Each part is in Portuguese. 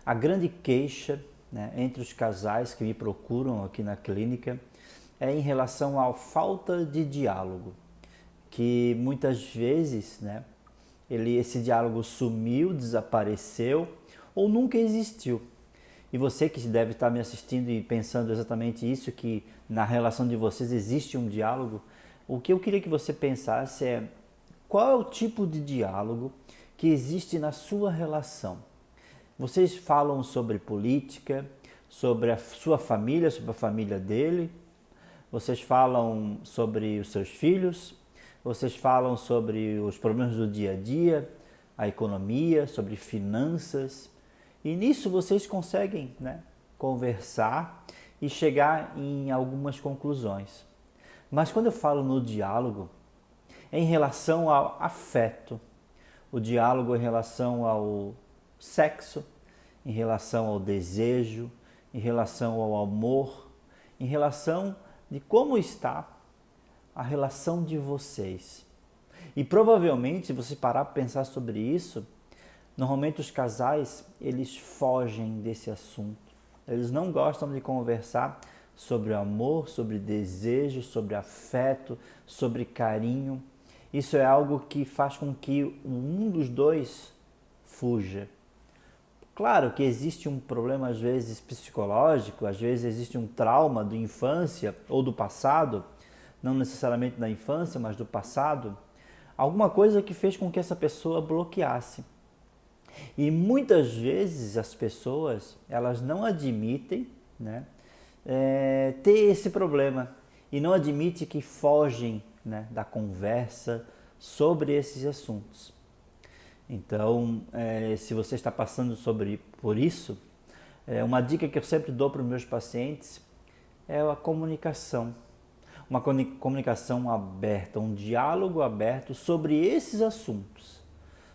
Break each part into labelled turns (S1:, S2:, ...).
S1: A grande queixa, né, entre os casais que me procuram aqui na clínica é em relação à falta de diálogo, que muitas vezes, né, esse diálogo sumiu, desapareceu ou nunca existiu. E você que deve estar me assistindo e pensando exatamente isso, que na relação de vocês existe um diálogo, o que eu queria que você pensasse é qual é o tipo de diálogo que existe na sua relação. Vocês falam sobre política, sobre a sua família, sobre a família dele, vocês falam sobre os seus filhos, vocês falam sobre os problemas do dia a dia, a economia, sobre finanças. E nisso vocês conseguem, né, conversar e chegar em algumas conclusões. Mas quando eu falo no diálogo, é em relação ao afeto, o diálogo em relação ao sexo, em relação ao desejo, em relação ao amor, em relação de como está a relação de vocês. E provavelmente, se você parar para pensar sobre isso, normalmente os casais, eles fogem desse assunto. Eles não gostam de conversar sobre amor, sobre desejo, sobre afeto, sobre carinho. Isso é algo que faz com que um dos dois fuja. Claro que existe um problema às vezes psicológico, às vezes existe um trauma da infância ou do passado, não necessariamente da infância, mas do passado, alguma coisa que fez com que essa pessoa bloqueasse. E muitas vezes as pessoas, elas não admitem, né, ter esse problema e não admitem que fogem, né, da conversa sobre esses assuntos. Então, se você está passando por isso, uma dica que eu sempre dou para os meus pacientes é a comunicação. Uma comunicação aberta, um diálogo aberto sobre esses assuntos.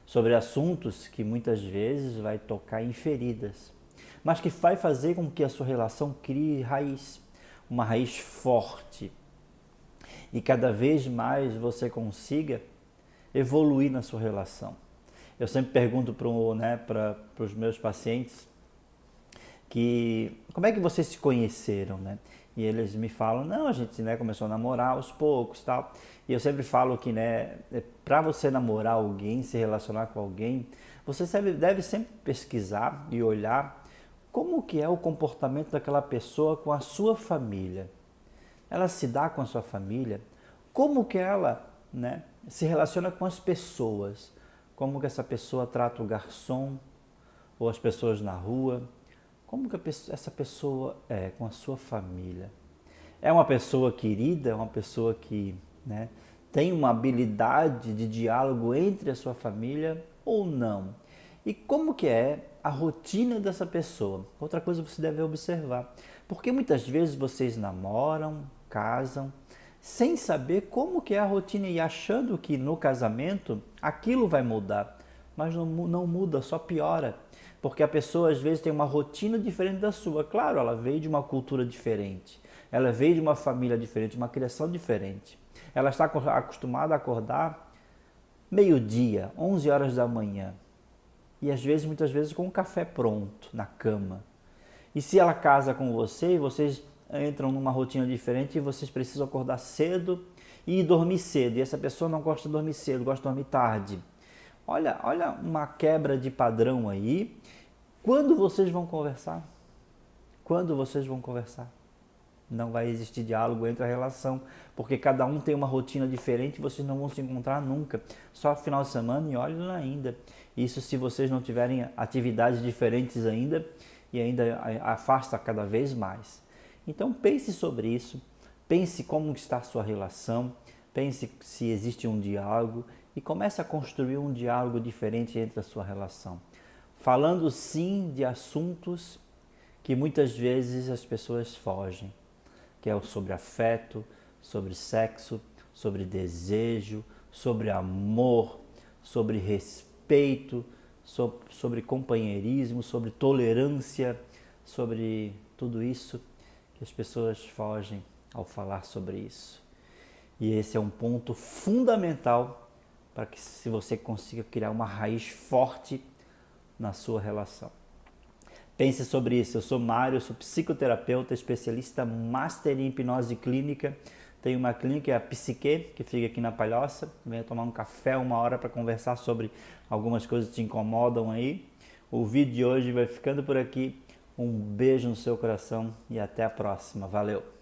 S1: Sobre assuntos que muitas vezes vai tocar em feridas, mas que vai fazer com que a sua relação crie raiz, uma raiz forte. E cada vez mais você consiga evoluir na sua relação. Eu sempre pergunto para os meus pacientes que como é que vocês se conheceram, né? E eles me falam, não, a gente, né, começou a namorar aos poucos, tal. E eu sempre falo que, né, para você namorar alguém, se relacionar com alguém, você deve sempre pesquisar e olhar como que é o comportamento daquela pessoa com a sua família. Ela se dá com a sua família, como que ela, né, se relaciona com as pessoas, como que essa pessoa trata o garçom ou as pessoas na rua, como que essa pessoa é com a sua família. É uma pessoa querida, é uma pessoa que, né, tem uma habilidade de diálogo entre a sua família ou não? E como que é a rotina dessa pessoa? Outra coisa que você deve observar. Porque muitas vezes vocês namoram, casam, sem saber como que é a rotina e achando que no casamento aquilo vai mudar. Mas não muda, só piora. Porque a pessoa às vezes tem uma rotina diferente da sua. Claro, ela veio de uma cultura diferente. Ela veio de uma família diferente, uma criação diferente. Ela está acostumada a acordar meio-dia, 11 horas da manhã. E às vezes, muitas vezes, com o café pronto na cama. E se ela casa com você e vocês entram numa rotina diferente e vocês precisam acordar cedo e dormir cedo. E essa pessoa não gosta de dormir cedo, gosta de dormir tarde. Olha uma quebra de padrão aí. Quando vocês vão conversar? Quando vocês vão conversar? Não vai existir diálogo entre a relação, porque cada um tem uma rotina diferente e vocês não vão se encontrar nunca. Só final de semana e olha ainda. Isso se vocês não tiverem atividades diferentes ainda e ainda afasta cada vez mais. Então pense sobre isso, pense como está a sua relação, pense se existe um diálogo e comece a construir um diálogo diferente entre a sua relação. Falando sim de assuntos que muitas vezes as pessoas fogem, que é sobre afeto, sobre sexo, sobre desejo, sobre amor, sobre respeito, sobre companheirismo, sobre tolerância, sobre tudo isso que as pessoas fogem ao falar sobre isso. E esse é um ponto fundamental para que se você consiga criar uma raiz forte na sua relação. Pense sobre isso. Eu sou Mário, eu sou psicoterapeuta, especialista master em hipnose clínica. Tenho uma clínica, a Psique, que fica aqui na Palhoça. Venha tomar um café, uma hora para conversar sobre algumas coisas que te incomodam aí. O vídeo de hoje vai ficando por aqui. Um beijo no seu coração e até a próxima. Valeu!